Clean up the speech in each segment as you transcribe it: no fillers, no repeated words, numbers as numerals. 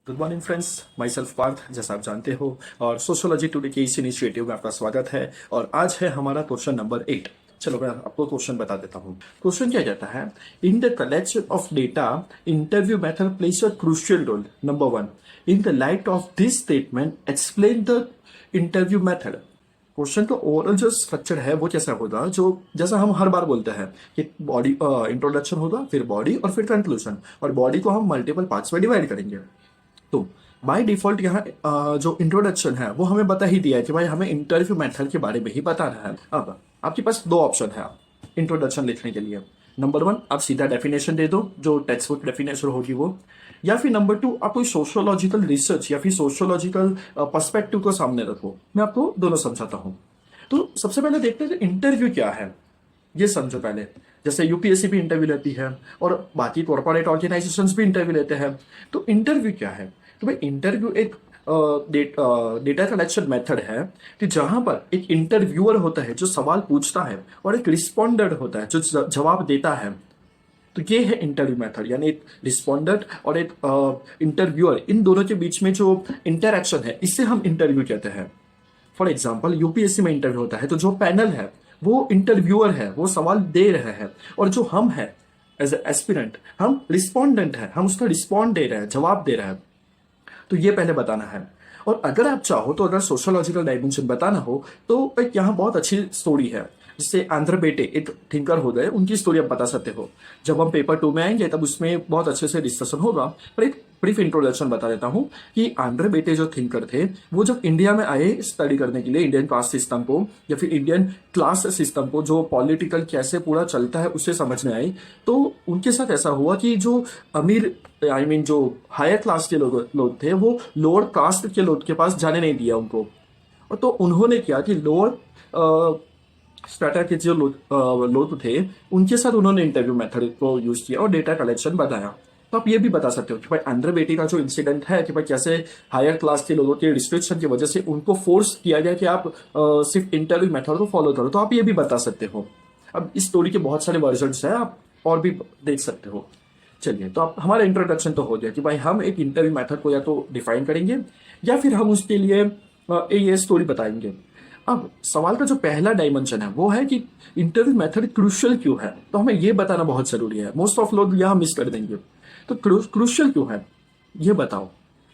Good morning friends, myself Parth, जैसा आप जानते हो। और सोशोलॉजी टुडे के इस इनिशिएटिव में आपका स्वागत है। और आज है हमारा क्वेश्चन नंबर 8। चलो मैं आपको क्वेश्चन बता देता हूँ। क्वेश्चन क्या कहता है, in the collection of data interview method place a crucial role. Number 1, in the light of this statement explain the interview method. Question का ओवरऑल जो स्ट्रक्चर है वो कैसा होगा, जो जैसा हम हर बार बोलते हैं कि बॉडी इंट्रोडक्शन होगा, फिर बॉडी और फिर कंक्लूजन। और बॉडी को हम मल्टीपल पार्ट्स में डिवाइड करेंगे। तो बाय डिफॉल्ट यहाँ जो इंट्रोडक्शन है वो हमें बता ही दिया है कि भाई हमें इंटरव्यू मेथड के बारे में ही बताना है। अब आपके पास दो ऑप्शन है इंट्रोडक्शन लिखने के लिए। नंबर 1, आप सीधा डेफिनेशन दे दो, जो टेक्स्ट बुक डेफिनेशन होगी वो। या फिर नंबर 2, आप कोई सोशियोलॉजिकल रिसर्च या फिर सोशियोलॉजिकल पर्सपेक्टिव को सामने रखो। मैं आपको दोनों समझाता हूँ। तो सबसे पहले देखते हैं इंटरव्यू क्या है, ये समझो पहले। जैसे यूपीएससी भी इंटरव्यू लेती है और बाकी कॉर्पोरेट ऑर्गेनाइजेशंस भी इंटरव्यू लेते हैं। तो इंटरव्यू क्या है? तो भाई इंटरव्यू एक डेटा कलेक्शन मेथड है कि जहां पर एक इंटरव्यूअर होता है जो सवाल पूछता है और एक रिस्पोंडेंट होता है जो जवाब देता है। तो ये है इंटरव्यू मेथड, यानी एक रिस्पोंडेंट और एक इंटरव्यूअर, इन दोनों के बीच में जो इंटरेक्शन है इसे हम इंटरव्यू कहते हैं। फॉर एग्जाम्पल यूपीएससी में इंटरव्यू होता है तो जो पैनल है वो इंटरव्यूअर है, वो सवाल दे रहे हैं, और जो हम है एज एस्पिरेंट, हम रिस्पोंडेंट है, हम उसका रिस्पॉन्ड दे रहे हैं, जवाब दे रहे हैं। तो ये पहले बताना है। और अगर आप चाहो तो अगर सोशोलॉजिकल डायमेंशन बताना हो तो एक यहाँ बहुत अच्छी स्टोरी है, जिससे आंध्र बेटे एक थिंकर हो गए, उनकी स्टोरी आप बता सकते हो। जब हम पेपर 2 में आएंगे तब उसमें बहुत अच्छे से डिस्कशन होगा, पर एक ब्रीफ इंट्रोडक्शन बता देता हूँ कि आंध्र बेटे जो थिंकर थे वो जब इंडिया में आए स्टडी करने के लिए इंडियन कास्ट सिस्टम को या फिर इंडियन क्लास सिस्टम को, जो पॉलिटिकल कैसे पूरा चलता है उसे समझने आए। तो उनके साथ ऐसा हुआ कि जो अमीर जो हायर क्लास के लोग थे वो लोअर कास्ट के लोग के पास जाने नहीं दिया उनको। और तो उन्होंने क्या कि लोअर स्टार्टर के जो लोग थे उनके साथ उन्होंने इंटरव्यू मेथड को यूज किया और डेटा कलेक्शन बताया। तो आप ये भी बता सकते हो कि भाई आंध्र बेटी का जो इंसिडेंट है कि भाई कैसे हायर क्लास के लोगों के रिस्ट्रिक्शन की वजह से उनको फोर्स किया गया कि आप सिर्फ इंटरव्यू मेथड को फॉलो करो। तो आप ये भी बता सकते हो। अब इस स्टोरी के बहुत सारे वर्जन्स हैं, आप और भी देख सकते हो। चलिए, तो आप हमारा इंट्रोडक्शन तो हो गया कि भाई हम एक इंटरव्यू मेथड को या तो डिफाइन करेंगे या फिर हम उसके लिए ये स्टोरी बताएंगे। अब सवाल का जो पहला डायमेंशन है वो है कि इंटरव्यू मेथड क्रूशियल क्यों है। तो हमें ये बताना बहुत जरूरी है, मोस्ट ऑफ लोग यहाँ मिस कर देंगे। तो क्रूशियल क्यों है ये बताओ।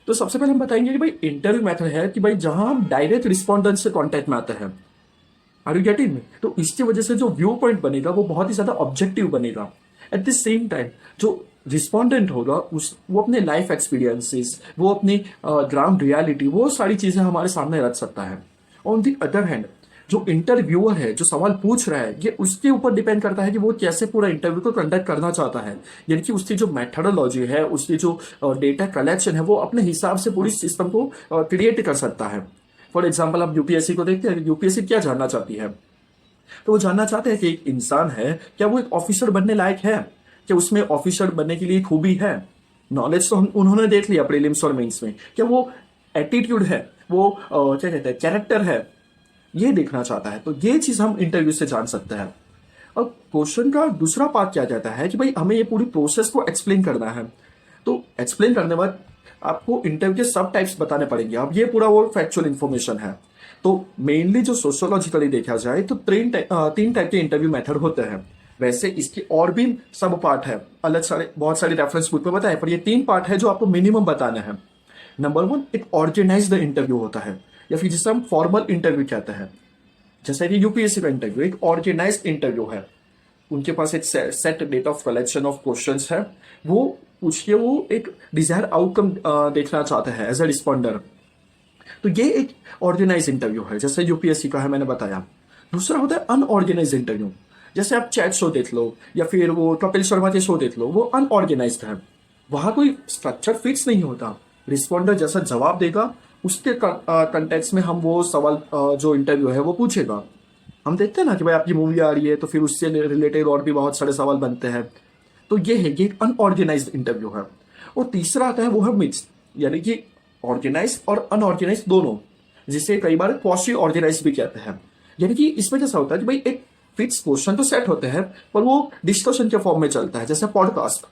तो सबसे पहले हम बताएंगे कि भाई इंटरव्यू मेथड है कि भाई जहां हम डायरेक्ट रिस्पॉन्डेंट से कॉन्टेक्ट में आते हैं। Are you getting? तो इसकी वजह से जो व्यू पॉइंट बनेगा वो बहुत ही ज्यादा ऑब्जेक्टिव बनेगा। एट द सेम टाइम जो रिस्पॉन्डेंट होगा वो अपने लाइफ एक्सपीरियंसेस, वो अपनी ग्राउंड रियलिटी, वो सारी चीजें हमारे सामने रख सकता है। ऑन दी अदर हैंड जो इंटरव्यूअर है, जो सवाल पूछ रहा है, ये उसके ऊपर डिपेंड करता है कि वो कैसे पूरा इंटरव्यू को कंडक्ट करना चाहता है। यानी कि उसकी जो मेथडोलॉजी है, उसकी जो डेटा कलेक्शन है, वो अपने हिसाब से पूरी सिस्टम को क्रिएट कर सकता है। फॉर एग्जाम्पल आप यूपीएससी को देखते हैं, यूपीएससी क्या जानना चाहती है? तो वो जानना चाहते हैं कि एक इंसान है, क्या वो एक ऑफिसर बनने लायक है, क्या उसमें ऑफिसर बनने के लिए खूबी है। नॉलेज तो उन्होंने देख लिया प्रीलिम्स और मेंस में, क्या वो एटीट्यूड है, वो क्या कहते हैं कैरेक्टर है, ये देखना चाहता है। तो ये चीज हम इंटरव्यू से जान सकते हैं। अब क्वेश्चन का दूसरा पार्ट क्या कहता है कि भाई हमें ये पूरी प्रोसेस को एक्सप्लेन करना है। तो एक्सप्लेन करने बाद आपको इंटरव्यू के सब टाइप्स बताने पड़ेंगे। अब ये पूरा वो फैक्चुअल इंफॉर्मेशन है। तो मेनली जो सोशियोलॉजिकली देखा जाए तो तीन टाइप के इंटरव्यू मेथड होते हैं। वैसे इसके और भी सब पार्ट है, अलग सारे बहुत सारे रेफरेंस बुक में बताए, पर ये 3 पार्ट है जो आपको मिनिमम बताना है। नंबर 1, एक ऑर्गेनाइज्ड इंटरव्यू होता है, या फिर जिसे हम फॉर्मल इंटरव्यू कहते हैं। जैसे कि यूपीएससी का इंटरव्यू एक ऑर्गेनाइज्ड इंटरव्यू है। उनके पास एक set date of collection of questions है, वो पूछ के वो एक डिजायर आउटकम देखना चाहते हैं एज ए रिस्पॉन्डर। तो ये एक ऑर्गेनाइज इंटरव्यू है, जैसे यूपीएससी का है, मैंने बताया। दूसरा होता है अनऑर्गेनाइज इंटरव्यू। जैसे आप चैट शो देख लो या फिर वो कपिल शर्मा के शो देख लो, वो अनऑर्गेनाइज्ड है। वहां कोई स्ट्रक्चर फिक्स नहीं होता, रिस्पॉन्डर जैसा जवाब देगा उसके कंटेक्स्ट में हम वो सवाल जो इंटरव्यू है वो पूछेगा। हम देखते हैं ना कि भाई आपकी मूवी आ रही है तो फिर उससे रिलेटेड और भी बहुत सारे सवाल बनते हैं। तो ये है, ये अनऑर्गेनाइज्ड इंटरव्यू है। और तीसरा आता है वो है मिक्स, यानी कि ऑर्गेनाइज और अनऑर्गेनाइज दोनों, जिसे कई बार क्वासी ऑर्गेनाइज भी कहते हैं। यानी कि इसमें कैसा होता है कि भाई एक फिक्स क्वेश्चन तो सेट होते हैं पर वो डिस्कशन के फॉर्म में चलता है, जैसे पॉडकास्ट।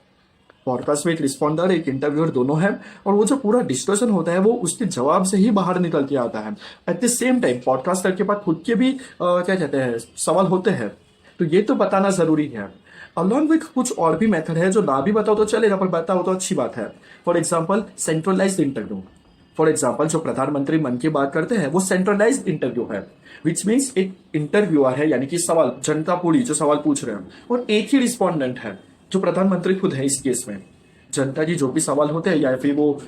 पॉडकास्ट में एक रिस्पॉन्डर एक इंटरव्यूअर दोनों है, और वो जो पूरा डिस्कशन होता है वो उसके जवाब से ही बाहर निकल के आता है। Eight the same time podcaster के पास खुद के भी क्या कहते हैं सवाल होते हैं, तो ये तो बताना जरूरी है। अलॉन्ग विथ कुछ और भी मेथड है जो ना भी बताओ तो चलेगा, पर बताओ तो अच्छी बात है। For example centralised interview. For example जो प्रधानमंत्री मन की बात करते हैं वो सेंट्रलाइज्ड इंटरव्यू है, विच मीन्स एक इंटरव्यूअर है, यानी कि सवाल जनता पूरी जो सवाल पूछ रहे हैं, और एक ही रिस्पॉन्डेंट है जो प्रधानमंत्री खुद है। इस केस में जनता की जो भी सवाल होते हैं, या फिर वो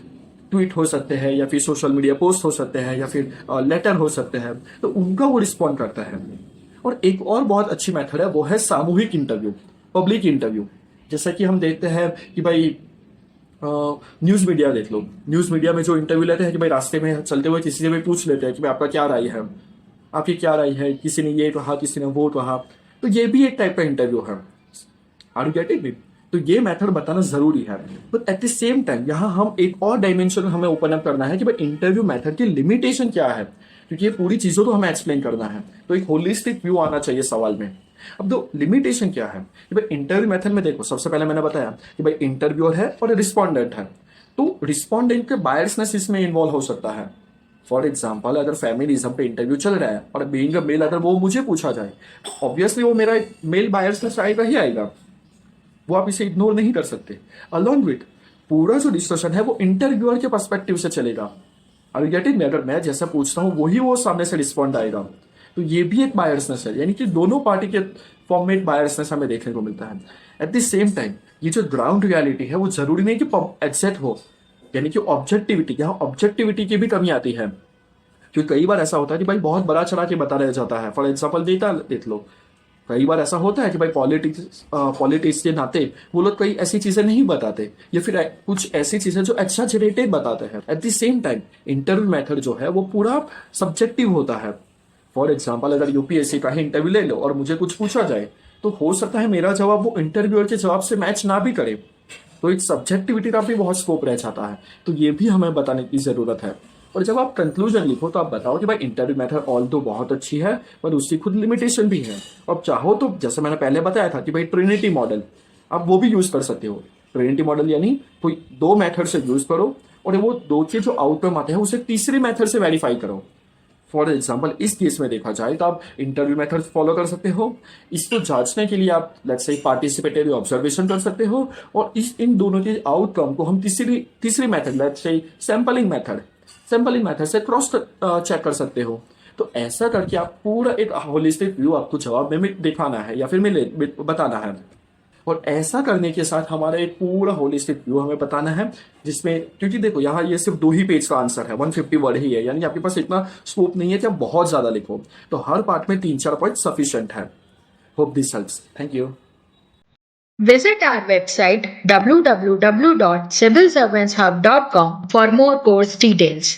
ट्वीट हो सकते हैं, या फिर सोशल मीडिया पोस्ट हो सकते हैं, या फिर लेटर हो सकते हैं, तो उनका वो रिस्पॉन्ड करता है। और एक और बहुत अच्छी मेथड है वो है सामूहिक इंटरव्यू, पब्लिक इंटरव्यू। जैसा कि हम देखते हैं कि भाई न्यूज मीडिया देख लो, न्यूज मीडिया में जो इंटरव्यू लेते हैं कि भाई रास्ते में चलते हुए किसी से भी पूछ लेते हैं कि भाई आपका क्या राय है, आपकी क्या राय है, किसी ने ये कहा, किसी ने वो कहा, तो ये भी एक टाइप का इंटरव्यू है। Are you getting it? तो ये मेथड बताना जरूरी है। But at the same time यहाँ हम एक और डायमेंशन हमें ओपन अप करना है कि भाई इंटरव्यू मेथड की लिमिटेशन क्या है, क्योंकि ये पूरी चीजों को हमें एक्सप्लेन करना है, तो एक होलिस्टिक व्यू आना चाहिए सवाल में। अब दो लिमिटेशन क्या है कि भाई इंटरव्यू मेथड में देखो, सबसे पहले मैंने बताया कि भाई इंटरव्यूअर है और रिस्पॉन्डेंट है, तो रिस्पॉन्डेंट के बायसनेस इसमें इन्वॉल्व हो सकता है। फॉर एग्जाम्पल अगर फेमिनिज्म पे इंटरव्यू चल रहा है और बीइंग अ मेल अगर वो मुझे पूछा जाए, ऑब्वियसली वो मेरा मेल बायसनेस आएगा ही आएगा, वो आप इसे इग्नोर नहीं कर सकते। अलॉन्ग विथ पूरा जो डिस्कशन है वो इंटरव्यूअर के पर्सपेक्टिव से चलेगा। अगर गेटिंग में अगर मैं जैसा पूछता हूं वही वो सामने से रिस्पॉन्ड आएगा, तो ये भी एक बायसनेस है, यानी कि दोनों पार्टी के फॉर्म में एक बायसनेस हमें देखने को मिलता है। एट द सेम टाइम ये जो ग्राउंड रियलिटी है वो जरूरी नहीं कि एग्जैक्ट हो, यानी कि ऑब्जेक्टिविटी, यहाँ ऑब्जेक्टिविटी की भी कमी आती है, क्योंकि कई बार ऐसा होता है कि भाई बहुत बड़ा चढ़ा के बता रह जाता है। फॉर एग्जाम्पल डेटा देख लो, कई बार ऐसा होता है कि भाई पॉलिटिक्स के नाते वो लोग कई ऐसी चीजें नहीं बताते, या फिर कुछ ऐसी चीजें जो एक्सैजरेटेड बताते हैं। Eight the same time interview method जो है वो पूरा सब्जेक्टिव होता है। फॉर एग्जाम्पल अगर यूपीएससी का ही इंटरव्यू ले लो और मुझे कुछ पूछा जाए, तो हो सकता है मेरा जवाब वो इंटरव्यूअर के जवाब से मैच ना भी करे, तो एक सब्जेक्टिविटी का भी बहुत स्कोप रह जाता है, तो ये भी हमें बताने की जरूरत है। और जब आप कंक्लूजन लिखो तो आप बताओ कि भाई इंटरव्यू मेथड ऑल तो बहुत अच्छी है, पर उसकी खुद लिमिटेशन भी है। अब चाहो तो जैसे मैंने पहले बताया था कि भाई ट्रिनिटी मॉडल आप वो भी यूज कर सकते हो। ट्रिनिटी मॉडल यानी कोई दो मेथड से यूज करो और वो दो के जो आउटकम आते हैं उसे तीसरी मेथड से वेरीफाई करो। फॉर एग्जाम्पल इस केस में देखा जाए तो आप इंटरव्यू मेथड फॉलो कर सकते हो, इसको जांचने के लिए आप लेट्स से पार्टिसिपेटरी ऑब्जर्वेशन कर सकते हो, और इन दोनों के आउटकम को हम तीसरी method let's say sampling method से क्रॉस चेक कर सकते हो। तो ऐसा करके आप पूरा एक होलिस्टिक व्यू आपको जवाब में दिखाना है या फिर बताना है। और ऐसा करने के साथ हमारा एक पूरा होलिस्टिक व्यू हमें बताना है, जिसमें क्योंकि देखो यहाँ ये सिर्फ 2 ही पेज का आंसर है, 150 वर्ड ही है, यानी आपके पास इतना स्कोप नहीं है कि आप बहुत ज्यादा लिखो, तो हर पार्ट में 3-4 पॉइंट सफिशिएंट है। Hope this helps. Thank you. Visit our website www.civilservantshub.com for more course details.